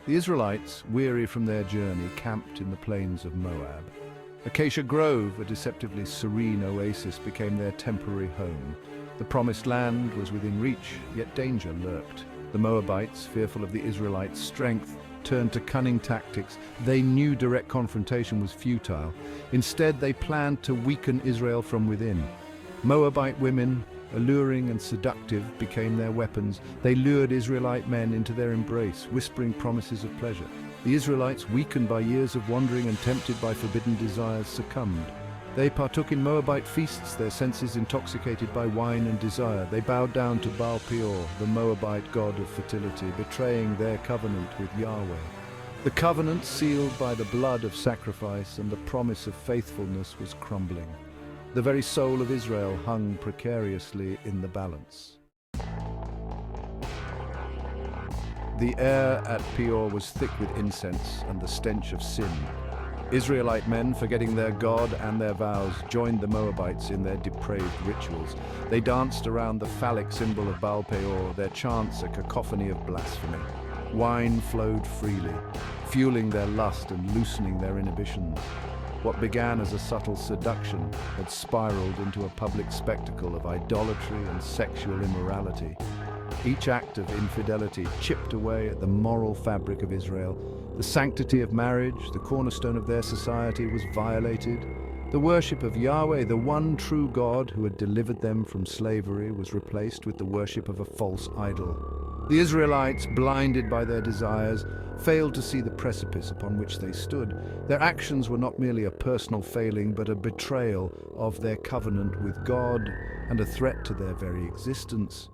The Israelites, weary from their journey, camped in the plains of Moab. Acacia Grove, a deceptively serene oasis, became their temporary home. The promised land was within reach, yet danger lurked. The Moabites, fearful of the Israelites' strength, turned to cunning tactics. They knew direct confrontation was futile. Instead, they planned to weaken Israel from within. Moabite women, alluring and seductive, became their weapons. They lured Israelite men into their embrace, whispering promises of pleasure. The Israelites, weakened by years of wandering and tempted by forbidden desires, succumbed. They partook in Moabite feasts, their senses intoxicated by wine and desire. They bowed down to Baal Peor, the Moabite god of fertility, betraying their covenant with Yahweh. The covenant, sealed by the blood of sacrifice and the promise of faithfulness, was crumbling. The very soul of Israel hung precariously in the balance. The air at Peor was thick with incense and the stench of sin. Israelite men, forgetting their God and their vows, joined the Moabites in their depraved rituals. They danced around the phallic symbol of Baal Peor, their chants a cacophony of blasphemy. Wine flowed freely, fueling their lust and loosening their inhibitions. What began as a subtle seduction had spiraled into a public spectacle of idolatry and sexual immorality. Each act of infidelity chipped away at the moral fabric of Israel. The sanctity of marriage, the cornerstone of their society, was violated. The worship of Yahweh, the one true God who had delivered them from slavery, was replaced with the worship of a false idol. The Israelites, blinded by their desires, failed to see the precipice upon which they stood. Their actions were not merely a personal failing, but a betrayal of their covenant with God and a threat to their very existence.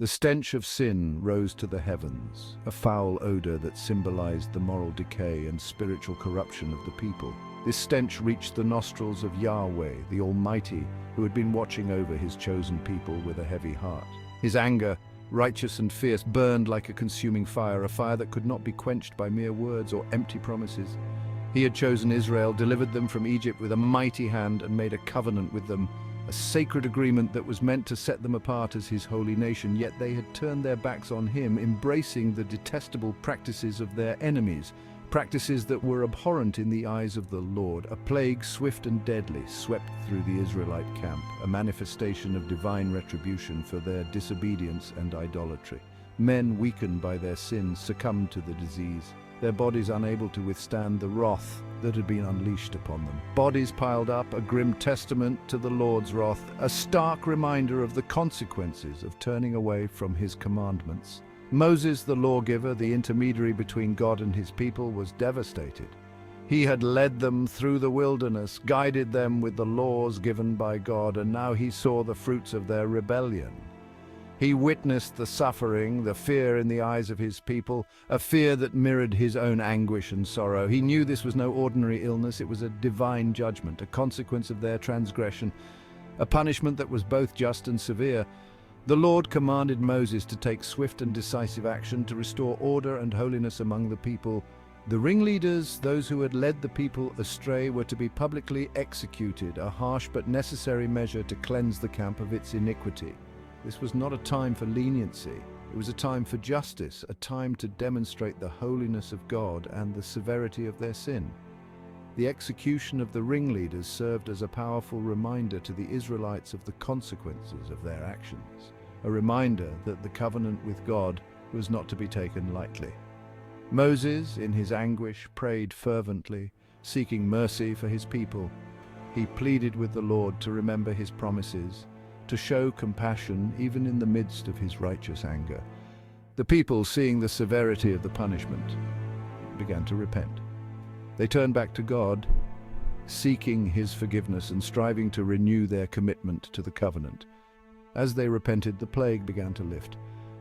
The stench of sin rose to the heavens, a foul odor that symbolized the moral decay and spiritual corruption of the people. This stench reached the nostrils of Yahweh, the Almighty, who had been watching over his chosen people with a heavy heart. His anger, righteous and fierce, burned like a consuming fire, a fire that could not be quenched by mere words or empty promises. He had chosen Israel, delivered them from Egypt with a mighty hand, and made a covenant with them, a sacred agreement that was meant to set them apart as his holy nation. Yet they had turned their backs on him, embracing the detestable practices of their enemies, practices that were abhorrent in the eyes of the Lord. A plague, swift and deadly, swept through the Israelite camp, a manifestation of divine retribution for their disobedience and idolatry. Men, weakened by their sins, succumbed to the disease, their bodies unable to withstand the wrath that had been unleashed upon them. Bodies piled up, a grim testament to the Lord's wrath, a stark reminder of the consequences of turning away from his commandments. Moses, the lawgiver, the intermediary between God and his people, was devastated. He had led them through the wilderness, guided them with the laws given by God, and now he saw the fruits of their rebellion. He witnessed the suffering, the fear in the eyes of his people, a fear that mirrored his own anguish and sorrow. He knew this was no ordinary illness, it was a divine judgment, a consequence of their transgression, a punishment that was both just and severe. The Lord commanded Moses to take swift and decisive action to restore order and holiness among the people. The ringleaders, those who had led the people astray, were to be publicly executed, a harsh but necessary measure to cleanse the camp of its iniquity. This was not a time for leniency. It was a time for justice, a time to demonstrate the holiness of God and the severity of their sin. The execution of the ringleaders served as a powerful reminder to the Israelites of the consequences of their actions, a reminder that the covenant with God was not to be taken lightly. Moses, in his anguish, prayed fervently, seeking mercy for his people. He pleaded with the Lord to remember his promises, to show compassion even in the midst of his righteous anger. The people, seeing the severity of the punishment, began to repent. They turned back to God, seeking his forgiveness and striving to renew their commitment to the covenant. As they repented, the plague began to lift.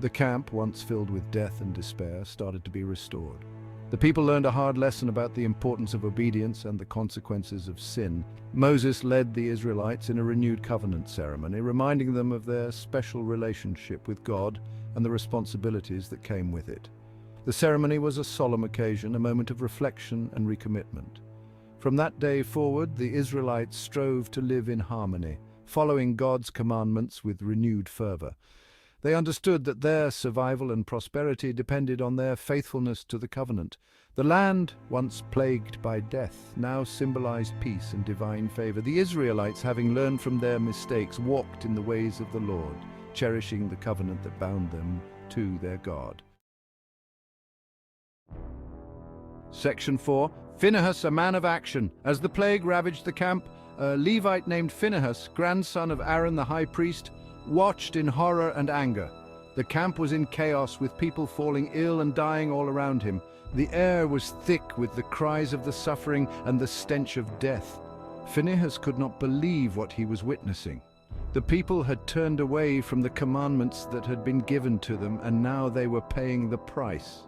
The camp, once filled with death and despair, started to be restored. The people learned a hard lesson about the importance of obedience and the consequences of sin. Moses led the Israelites in a renewed covenant ceremony, reminding them of their special relationship with God and the responsibilities that came with it. The ceremony was a solemn occasion, a moment of reflection and recommitment. From that day forward, the Israelites strove to live in harmony, following God's commandments with renewed fervor. They understood that their survival and prosperity depended on their faithfulness to the covenant. The land, once plagued by death, now symbolized peace and divine favor. The Israelites, having learned from their mistakes, walked in the ways of the Lord, cherishing the covenant that bound them to their God. Section 4. Phinehas, a man of action. As the plague ravaged the camp, a Levite named Phinehas, grandson of Aaron the high priest, watched in horror and anger. The camp was in chaos, with people falling ill and dying all around him. The air was thick with the cries of the suffering and the stench of death. Phinehas could not believe what he was witnessing. The people had turned away from the commandments that had been given to them, and now they were paying the price.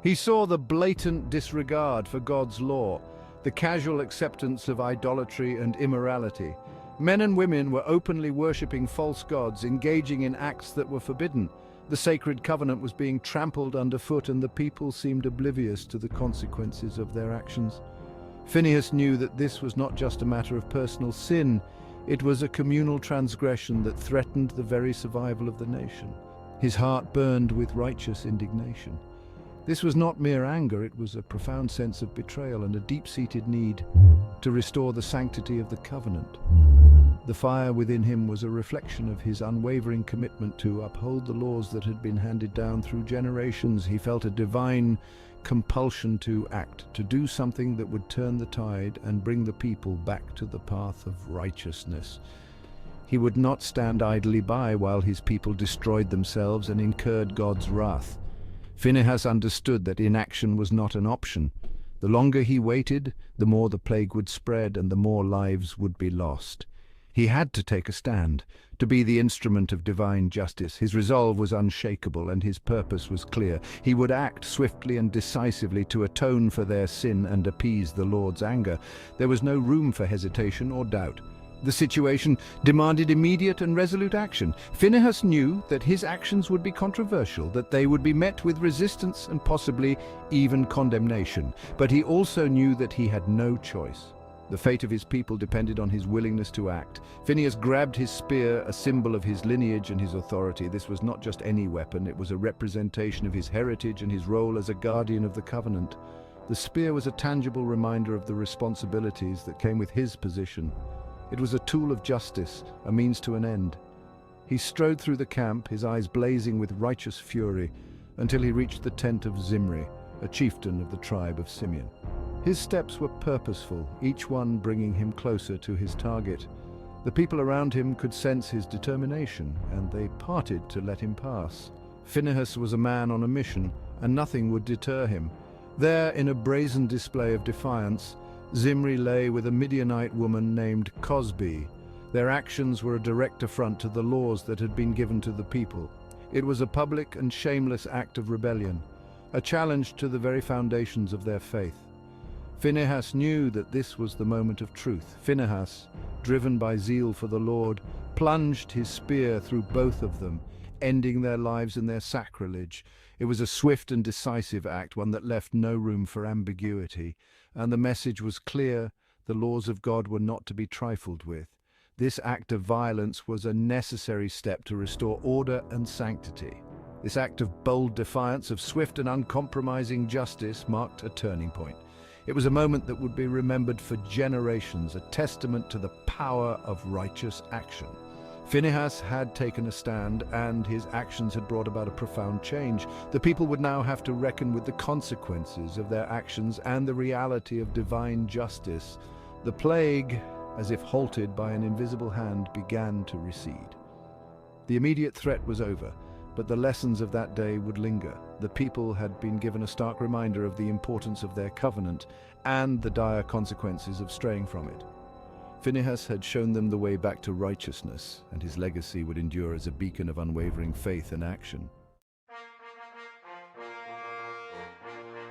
He saw the blatant disregard for God's law, the casual acceptance of idolatry and immorality. Men and women were openly worshipping false gods, engaging in acts that were forbidden. The sacred covenant was being trampled underfoot, and the people seemed oblivious to the consequences of their actions. Phinehas knew that this was not just a matter of personal sin, it was a communal transgression that threatened the very survival of the nation. His heart burned with righteous indignation. This was not mere anger, it was a profound sense of betrayal and a deep-seated need to restore the sanctity of the covenant. The fire within him was a reflection of his unwavering commitment to uphold the laws that had been handed down through generations. He felt a divine compulsion to act, to do something that would turn the tide and bring the people back to the path of righteousness. He would not stand idly by while his people destroyed themselves and incurred God's wrath. Phinehas understood that inaction was not an option. The longer he waited, the more the plague would spread and the more lives would be lost. He had to take a stand, to be the instrument of divine justice. His resolve was unshakable and his purpose was clear. He would act swiftly and decisively to atone for their sin and appease the Lord's anger. There was no room for hesitation or doubt. The situation demanded immediate and resolute action. Phinehas knew that his actions would be controversial, that they would be met with resistance and possibly even condemnation. But he also knew that he had no choice. The fate of his people depended on his willingness to act. Phinehas grabbed his spear, a symbol of his lineage and his authority. This was not just any weapon, it was a representation of his heritage and his role as a guardian of the covenant. The spear was a tangible reminder of the responsibilities that came with his position. It was a tool of justice, a means to an end. He strode through the camp, his eyes blazing with righteous fury, until he reached the tent of Zimri, a chieftain of the tribe of Simeon. His steps were purposeful, each one bringing him closer to his target. The people around him could sense his determination, and they parted to let him pass. Phinehas was a man on a mission, and nothing would deter him. There, in a brazen display of defiance, Zimri lay with a Midianite woman named Cosbi. Their actions were a direct affront to the laws that had been given to the people. It was a public and shameless act of rebellion, a challenge to the very foundations of their faith. Phinehas knew that this was the moment of truth. Phinehas, driven by zeal for the Lord, plunged his spear through both of them, ending their lives in their sacrilege. It was a swift and decisive act, one that left no room for ambiguity. And the message was clear: the laws of God were not to be trifled with. This act of violence was a necessary step to restore order and sanctity. This act of bold defiance, of swift and uncompromising justice, marked a turning point. It was a moment that would be remembered for generations, a testament to the power of righteous action. Phinehas had taken a stand, and his actions had brought about a profound change. The people would now have to reckon with the consequences of their actions and the reality of divine justice. The plague, as if halted by an invisible hand, began to recede. The immediate threat was over, but the lessons of that day would linger. The people had been given a stark reminder of the importance of their covenant and the dire consequences of straying from it. Phinehas had shown them the way back to righteousness, and his legacy would endure as a beacon of unwavering faith and action.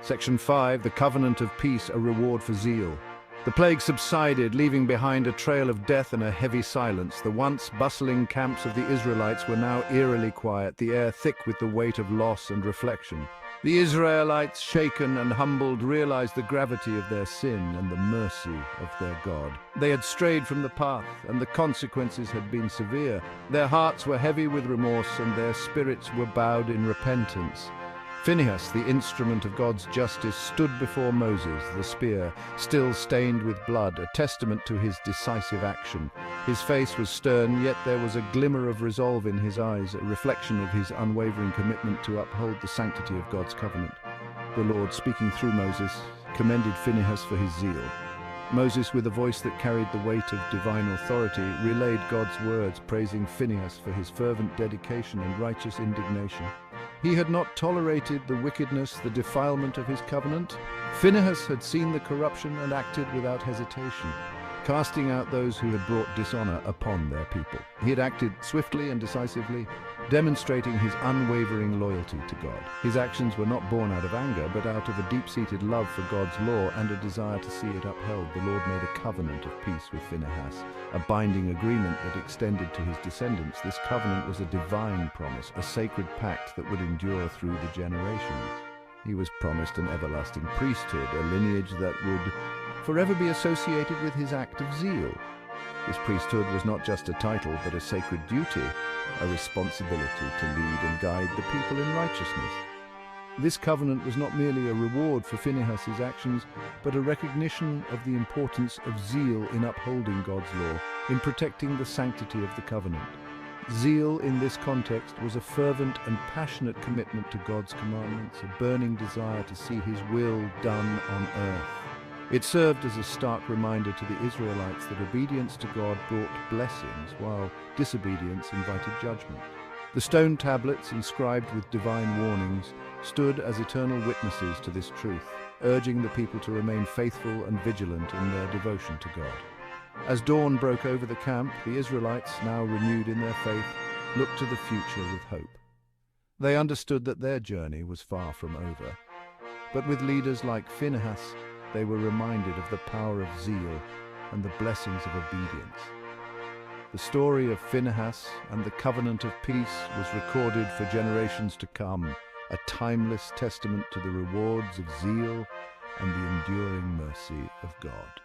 Section 5, the Covenant of Peace, a reward for zeal. The plague subsided, leaving behind a trail of death and a heavy silence. The once bustling camps of the Israelites were now eerily quiet, the air thick with the weight of loss and reflection. The Israelites, shaken and humbled, realized the gravity of their sin and the mercy of their God. They had strayed from the path, and the consequences had been severe. Their hearts were heavy with remorse, and their spirits were bowed in repentance. Phinehas, the instrument of God's justice, stood before Moses, the spear, still stained with blood, a testament to his decisive action. His face was stern, yet there was a glimmer of resolve in his eyes, a reflection of his unwavering commitment to uphold the sanctity of God's covenant. The Lord, speaking through Moses, commended Phinehas for his zeal. Moses, with a voice that carried the weight of divine authority, relayed God's words, praising Phinehas for his fervent dedication and righteous indignation. He had not tolerated the wickedness, the defilement of his covenant. Phinehas had seen the corruption and acted without hesitation, casting out those who had brought dishonor upon their people. He had acted swiftly and decisively, demonstrating his unwavering loyalty to God. His actions were not born out of anger, but out of a deep-seated love for God's law and a desire to see it upheld. The Lord made a covenant of peace with Phinehas, a binding agreement that extended to his descendants. This covenant was a divine promise, a sacred pact that would endure through the generations. He was promised an everlasting priesthood, a lineage that would forever be associated with his act of zeal. This priesthood was not just a title, but a sacred duty, a responsibility to lead and guide the people in righteousness. This covenant was not merely a reward for Phinehas's actions, but a recognition of the importance of zeal in upholding God's law, in protecting the sanctity of the covenant. Zeal in this context was a fervent and passionate commitment to God's commandments, a burning desire to see his will done on earth. It served as a stark reminder to the Israelites that obedience to God brought blessings, while disobedience invited judgment. The stone tablets, inscribed with divine warnings, stood as eternal witnesses to this truth, urging the people to remain faithful and vigilant in their devotion to God. As dawn broke over the camp, the Israelites, now renewed in their faith, looked to the future with hope. They understood that their journey was far from over, but with leaders like Phinehas, they were reminded of the power of zeal and the blessings of obedience. The story of Phinehas and the covenant of peace was recorded for generations to come, a timeless testament to the rewards of zeal and the enduring mercy of God.